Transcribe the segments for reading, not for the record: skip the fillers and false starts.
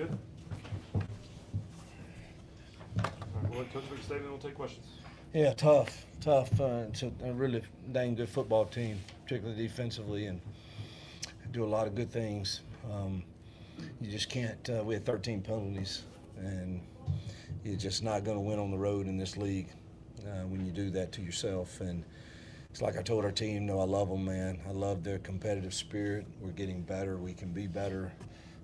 Good. All right, we'll let Coach make a statement and we'll take questions. Yeah, tough. It's a really dang good football team, particularly defensively, and do a lot of good things. You just can't. We had 13 penalties, and you're just not going to win on the road in this league when you do that to yourself. And it's like I told our team, no, I love them, man. I love their competitive spirit. We're getting better. We can be better.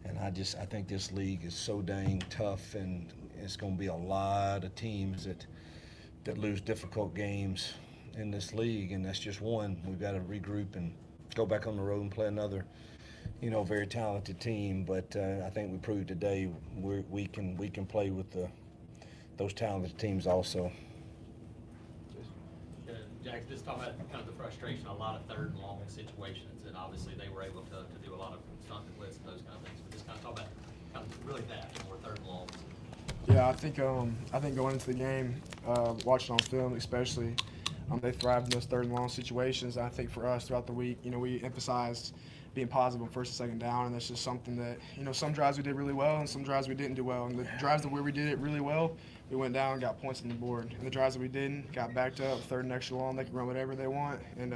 And I think this league is so dang tough, and it's going to be a lot of teams that lose difficult games in this league, and that's just one. We've got to regroup and go back on the road and play another, very talented team. But I think we proved today we can play with those talented teams also. Jack, just talk about kind of the frustration, a lot of third and long situations, and obviously they were able to do a lot of stunt and blitz and those kind of things. But just kind of talk about kind of really that more third and longs. Yeah, I think going into the game, watching on film especially, they thrived in those third and long situations. I think for us throughout the week, we emphasized being positive on first and second down, and that's just something that, some drives we did really well and some drives we didn't do well. And the drives where we did it really well, we went down and got points on the board. And the drives that we didn't, got backed up, third and extra long, they can run whatever they want and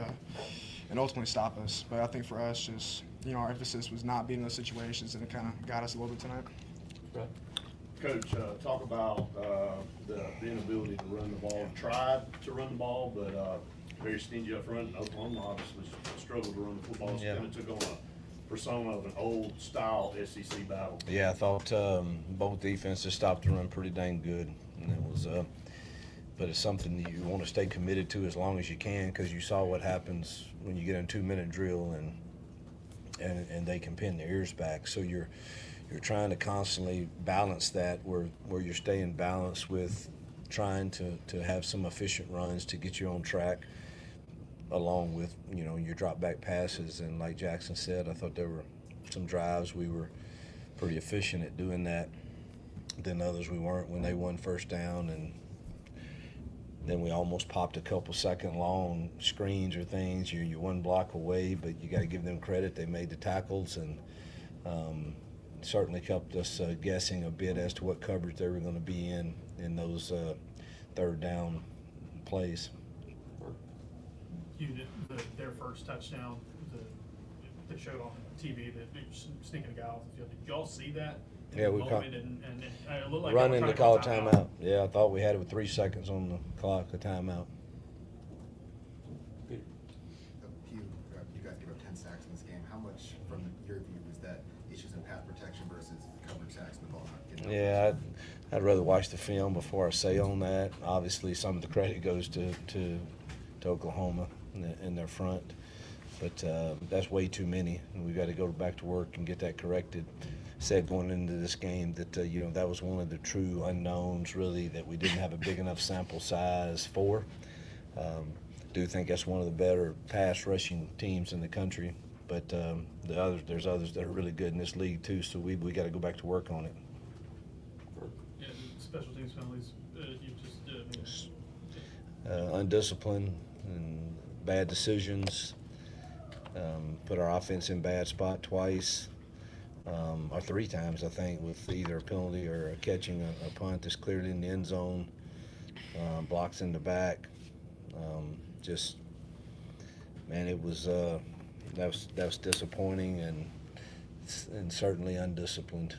ultimately stop us. But I think for us, just, our emphasis was not being in those situations, and it kind of got us a little bit tonight. Right. Coach, talk about the inability to run the ball. Tried to run the ball, but very stingy up front. Oklahoma obviously struggled to run the football. So kind of took on a persona of an old-style SEC battle. Yeah, I thought both defenses stopped the run pretty dang good, and it was. But it's something that you want to stay committed to as long as you can, because you saw what happens when you get in a 2-minute drill and they can pin their ears back. So you're trying to constantly balance that where you're staying balanced with trying to have some efficient runs to get you on track, along with your drop back passes. And like Jackson said, I thought there were some drives we were pretty efficient at doing that. Then others we weren't when they won first down, and then we almost popped a couple second long screens or things. You're one block away, but you got to give them credit. They made the tackles, and certainly kept us guessing a bit as to what coverage they were going to be in those third down plays. Their first touchdown, they showed on TV that they were sneaking a guy off the field. Did y'all see that? Yeah, we caught and it looked like running to call timeout. Yeah, I thought we had it with 3 seconds on the clock, a timeout. Hugh, you guys gave up 10 sacks in this game. How much, from your view, was that issues in pass protection versus coverage sacks and the ball not getting out? Yeah, I'd rather watch the film before I say on that. Obviously, some of the credit goes to Oklahoma in their front, but that's way too many, and we've got to go back to work and get that corrected. Said going into this game that that was one of the true unknowns, really, that we didn't have a big enough sample size for. Do think that's one of the better pass rushing teams in the country, but there's others that are really good in this league too. So we got to go back to work on it. Yeah, special teams penalties. You just Undisciplined and bad decisions. Put our offense in bad spot twice. Or 3 times, I think, with either a penalty or catching a punt that's clearly in the end zone, blocks in the back. Man, it was that was disappointing and certainly undisciplined.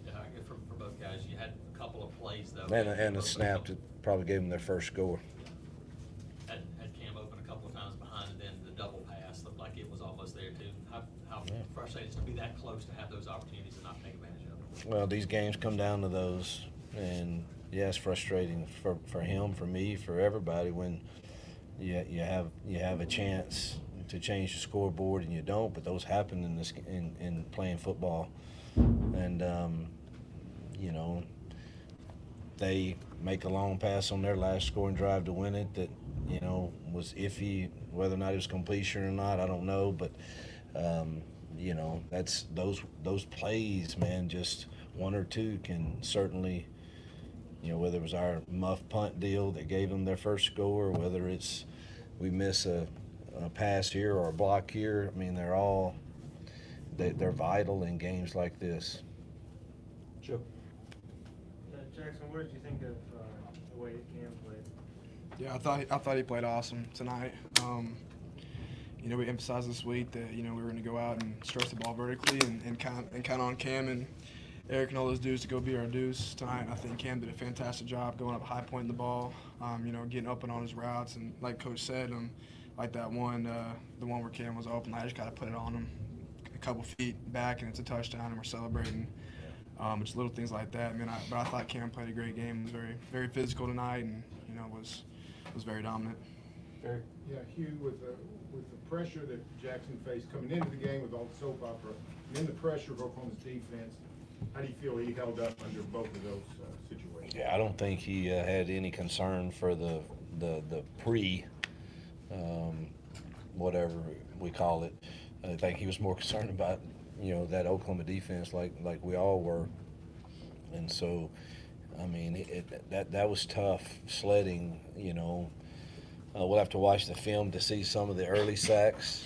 Yeah, for both guys, you had a couple of plays though. And a snap that probably gave them their first score. Had Cam open a couple of times behind, and then the double pass looked like it was almost there too. How frustrating is to be that close to have those opportunities and not take advantage of them? Well, these games come down to those, and yeah, it's frustrating for him, for me, for everybody when you have a chance to change the scoreboard and you don't. But those happen in playing football, and they make a long pass on their last scoring drive to win it that was iffy. Whether or not it was completion or not, I don't know, but. That's those plays, man. Just 1 or 2 can certainly, whether it was our muff punt deal that gave them their first score, or whether it's we miss a pass here or a block here. I mean, they're all they're vital in games like this. Joe. Jackson, what did you think of the way Cam played? Yeah, I thought he played awesome tonight. You know, we emphasized this week that, you know, we were going to go out and stretch the ball vertically and count on Cam and Eric and all those dudes to go be our deuce tonight. I think Cam did a fantastic job going up high, pointing the ball, you know, getting open on his routes. And like Coach said, like that one, the one where Cam was open, I just got to put it on him a couple feet back, and it's a touchdown, and we're celebrating. Just little things like that. I mean, but I thought Cam played a great game. He was very, very physical tonight, and, you know, was very dominant. Barry. Yeah, Hugh, with the pressure that Jackson faced coming into the game with all the soap opera, and then the pressure of Oklahoma's defense, how do you feel he held up under both of those situations? Yeah, I don't think he had any concern for the whatever we call it. I think he was more concerned about, you know, that Oklahoma defense like we all were. And so, I mean, that was tough sledding, you know. We'll have to watch the film to see some of the early sacks.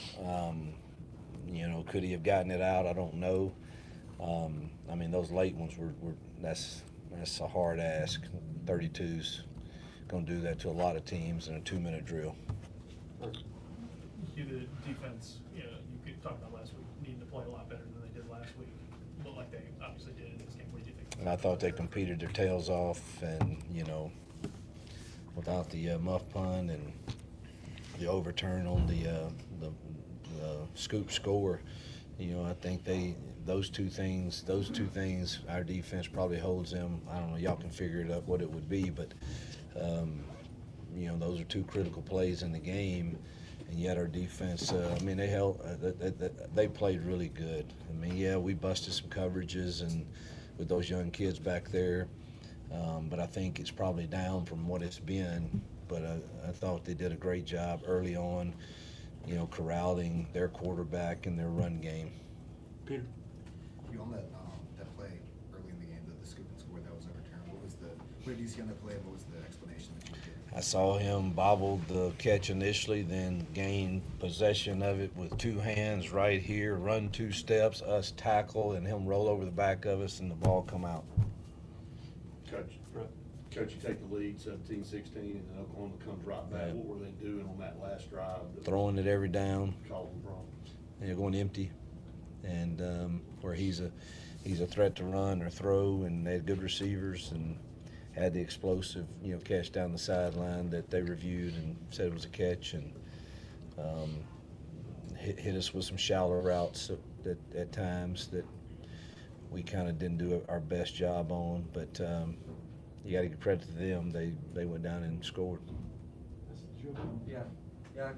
You know, could he have gotten it out? I don't know. I mean, those late ones that's a hard ask. 32's going to do that to a lot of teams in a 2-minute drill. The defense, you know, you could talk about last week, needing to play a lot better than they did last week. Looked like they obviously did in this game. What do you think? And I thought they competed their tails off, and, you know, without the muff punt and the overturn on the scoop score, you know, I think those two things, our defense probably holds them. I don't know, y'all can figure it up what it would be, but, you know, those are two critical plays in the game, and yet our defense, I mean, they played really good. I mean, yeah, we busted some coverages and with those young kids back there, but I think it's probably down from what it's been. But I thought they did a great job early on, you know, corralling their quarterback and their run game. Peter. You on that play early in the game, the scoop and score that was overturned. What did you see on that play, and what was the explanation that you gave? I saw him bobble the catch initially, then gain possession of it with two hands right here, run 2 steps, us tackle, and him roll over the back of us, and the ball come out. Coach, you take the lead 17-16, and then Oklahoma comes right back. Yeah. What were they doing on that last drive? Throwing it every down. Causing problems. And going empty, and where he's a threat to run or throw, and they had good receivers and had the explosive, you know, catch down the sideline that they reviewed and said it was a catch, and hit us with some shallow routes that at times that we kind of didn't do our best job on, but you got to give credit to them. They went down and scored. Yeah,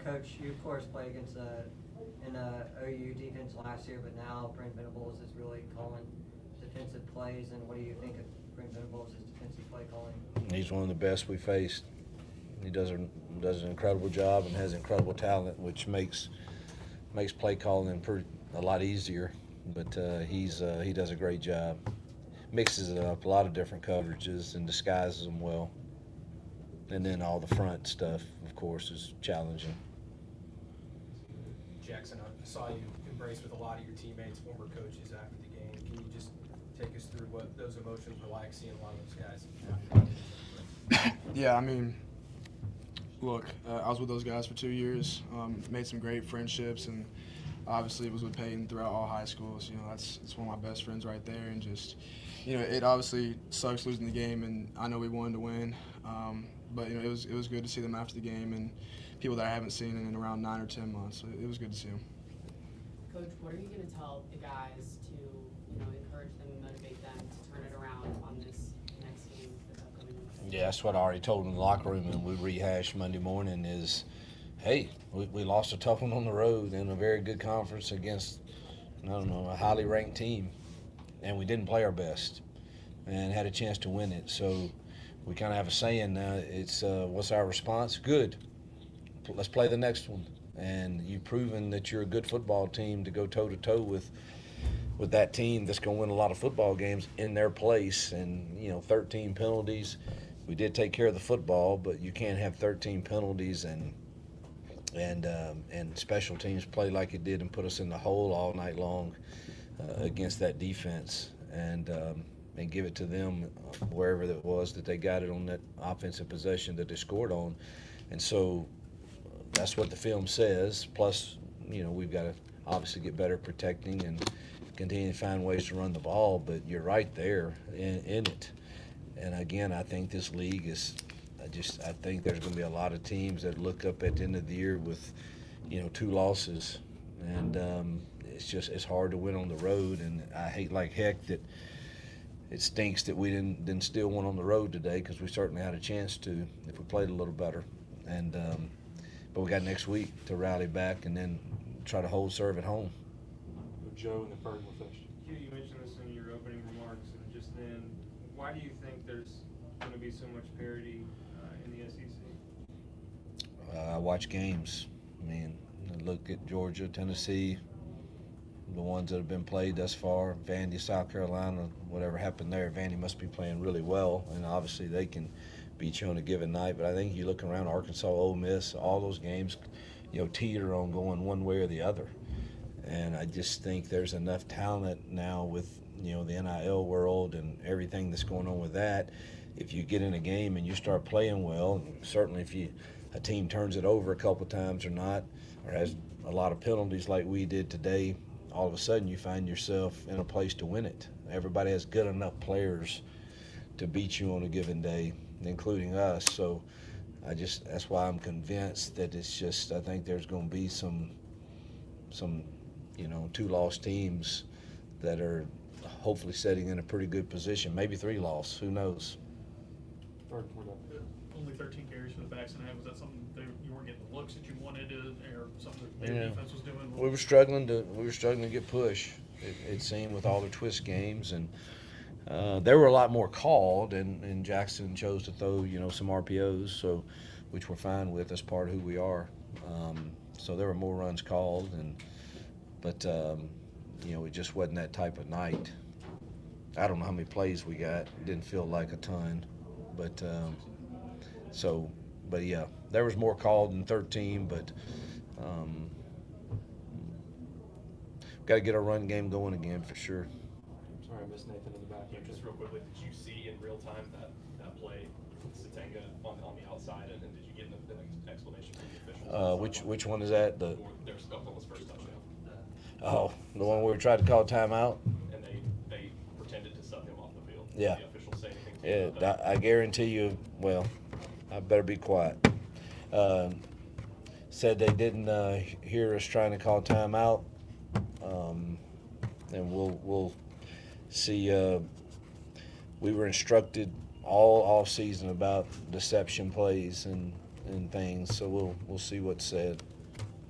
Coach, you of course played against an OU defense last year, but now Brent Venables is really calling defensive plays. And what do you think of Brent Venables' defensive play calling? He's one of the best we faced. He does an incredible job and has incredible talent, which makes play calling a lot easier. But he does a great job. Mixes it up, a lot of different coverages, and disguises them well. And then all the front stuff, of course, is challenging. Jackson, I saw you embrace with a lot of your teammates, former coaches after the game. Can you just take us through what those emotions were like seeing a lot of those guys? Yeah, I mean, look, I was with those guys for 2 years, made some great friendships, and obviously it was with Payton throughout all high schools. You know, it's one of my best friends right there, and just, you know, it obviously sucks losing the game, and I know we wanted to win, but you know, it was good to see them after the game and people that I haven't seen in around 9 or 10 months. So it was good to see them. Coach, what are you going to tell the guys to, you know, encourage them and motivate them to turn it around on this next game that's upcoming? Yeah, that's what I already told them in the locker room, and we rehashed Monday morning is, hey, we lost a tough one on the road in a very good conference against, I don't know, a highly ranked team, and we didn't play our best and had a chance to win it. So we kind of have a saying now, it's what's our response? Good. Let's play the next one. And you've proven that you're a good football team to go toe-to-toe with that team that's going to win a lot of football games in their place. And, you know, 13 penalties. We did take care of the football, but you can't have 13 penalties and and special teams play like it did and put us in the hole all night long against that defense, and give it to them wherever it was that they got it on that offensive possession that they scored on. And so that's what the film says. Plus, we've got to obviously get better protecting and continue to find ways to run the ball, but you're right there in it. And again, I think this league is I think there's going to be a lot of teams that look up at the end of the year with 2 losses, and it's hard to win on the road. And I hate like heck that it stinks that we didn't steal one on the road today, because we certainly had a chance to if we played a little better. And but we got next week to rally back and then try to hold serve at home. Joe and the Bird were finished. Hugh, you mentioned this in your opening remarks, and just then, why do you think there's going to be so much parity in the SEC? I watch games. I mean, I look at Georgia, Tennessee, the ones that have been played thus far. Vandy, South Carolina, whatever happened there, Vandy must be playing really well, and obviously they can beat you on a given night. But I think you look around Arkansas, Ole Miss, all those games, teeter on going one way or the other. And I just think there's enough talent now with, the NIL world and everything that's going on with that. If you get in a game and you start playing well, certainly if a team turns it over a couple times or not, or has a lot of penalties like we did today, all of a sudden you find yourself in a place to win it. Everybody has good enough players to beat you on a given day, including us. So that's why I'm convinced that I think there's going to be some 2 lost teams that are hopefully setting in a pretty good position. Maybe 3 lost, who knows? Bird, we're done. Only 13 carries for the backs and a half. Was that something you weren't getting the looks that you wanted, or something that their defense was doing? We were struggling to get push. It seemed with all the twist games, and there were a lot more called, and Jackson chose to throw some RPOs, so which we're fine with as part of who we are. So there were more runs called, but it just wasn't that type of night. I don't know how many plays we got. It didn't feel like a ton, but yeah, there was more called than 13, but got to get our run game going again for sure. Sorry, I missed Nathan in the back. Yeah, just real quickly, did you see in real time that play with Satenga on the outside, and did you get an explanation from the officials? Which one is that? There's Oklahoma's first touchdown. Oh, the one where we tried to call timeout? And they pretended to sub him off the field. Yeah. Did the officials say anything to you about Yeah, that? I guarantee you, well, I better be quiet. Said they didn't hear us trying to call timeout, and we'll see. We were instructed all off season about deception plays and things, so we'll see what's said.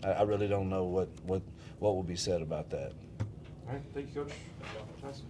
I really don't know what will be said about that. All right, thank you, Coach. Tyson.